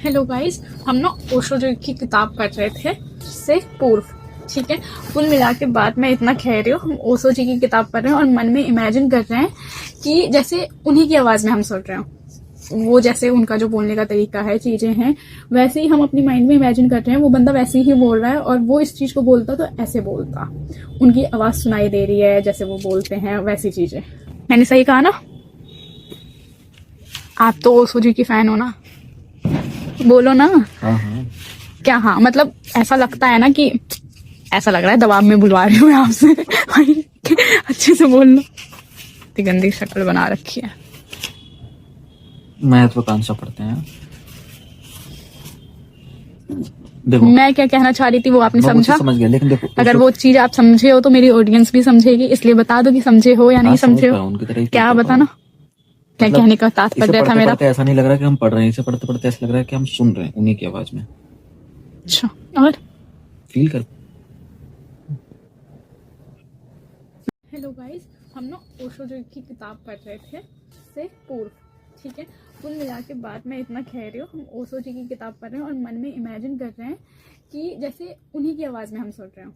Hello guys, हम ना ओशो जो की किताब पढ़ रहे थे से पूर्व। ठीक है, कुल मिला के बाद में इतना कह रही हूँ, हम ओशो जी की किताब पढ़ रहे हैं और मन में इमेजिन कर रहे हैं कि जैसे उन्हीं की आवाज में हम सुन रहे हो। वो जैसे उनका जो बोलने का तरीका है, चीजें हैं, वैसे ही हम अपनी माइंड में इमेजिन कर रहे हैं। वो बंदा वैसे ही बोल रहा है और वो इस चीज को बोलता तो ऐसे बोलता, उनकी आवाज सुनाई दे रही है जैसे वो बोलते हैं, वैसी चीजें। मैंने सही कहा ना? आप तो ओशो जी की फैन हो ना, बोलो ना। हाँ हाँ। क्या हाँ, मतलब ऐसा लगता है ना कि ऐसा लग रहा है दबाव में बुलवा रही हूँ मैं आपसे। भाई अच्छे से बोल लो। इतनी गंदी शक्ल बना रखी है। महत्वाकांक्षा पढ़ते हैं। देखो, मैं क्या कहना चाह रही थी वो आपने मैं वो समझा? चीज़ समझ गया, लेकिन देखो अगर वो चीज आप समझे हो तो मेरी ऑडियंस भी समझेगी, इसलिए बता दो कि समझे हो या नहीं समझ समझे पा रहा हो। हूँ, उनकी तरह ही क्या feel कर पा रहा बताना, हूँ। क्या मतलब कहने का इसे तात्पर्य था पढ़ते मेरा? पढ़ते ऐसा नहीं लग रहा कि हम पढ़ रहे हैं, इसे पढ़ते पढ़ते ऐसा लग रहा है कि हम सुन रहे हैं उन्हीं की आवाज में। अच्छा, और फील कर। हेलो गाइस, हम ना ओशो जी की किताब पढ़ रहे थे से पूर्व। ठीक है, कुल मिला के बाद में इतना कह रही हूँ, हम ओशो जी की किताब पढ़ रहे हैं और मन में इमेजिन कर रहे हैं कि जैसे उन्हीं की आवाज़ में हम सुन रहे हो।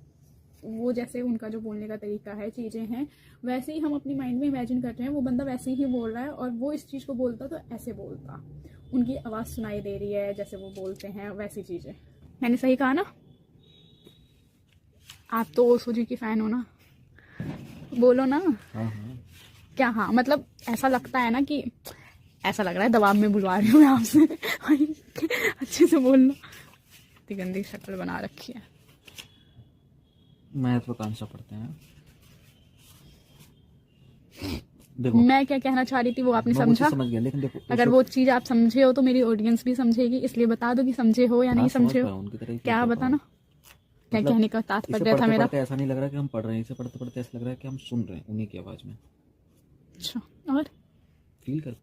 वो जैसे उनका जो बोलने का तरीका है, चीज़ें हैं, वैसे ही हम अपनी माइंड में इमेजिन कर रहे हैं। वो बंदा वैसे ही बोल रहा है और वो इस चीज़ को बोलता तो ऐसे बोलता, उनकी आवाज़ सुनाई दे रही है जैसे वो बोलते हैं, वैसी चीज़ें। मैंने सही कहा ना? आप तो ओशो जी की फ़ैन हो ना, बोलो ना। हाँ हाँ। क्या हाँ, मतलब ऐसा लगता है ना कि ऐसा लग रहा है दबाव में बुलवा रही हूँ मैं आपसे। भाई अच्छे से बोल लो। इतनी गंदी शक्ल बना रखी है। महत्वाकांक्षा पढ़ते हैं। देखो, मैं क्या कहना चाह रही थी वो आपने मैं वो समझा? चीज़ समझ गया, लेकिन देखो अगर वो चीज आप समझे हो तो मेरी ऑडियंस भी समझेगी, इसलिए बता दो कि समझे हो या नहीं समझ समझे पा हो। रहा हूँ, उनकी तरह ही feel क्या कर पा रहा हूँ। बताना, क्या मतलब कहने का इसे तात्पर्य था पढ़ते मेरा? पढ़ते ऐसा नहीं लग रहा कि हम पढ़ रहे हैं, इसे पढ़ते पढ़ते ऐसा लग रहा है कि हम सुन रहे हैं उन्हीं की आवाज में। अच्छा, और फील कर।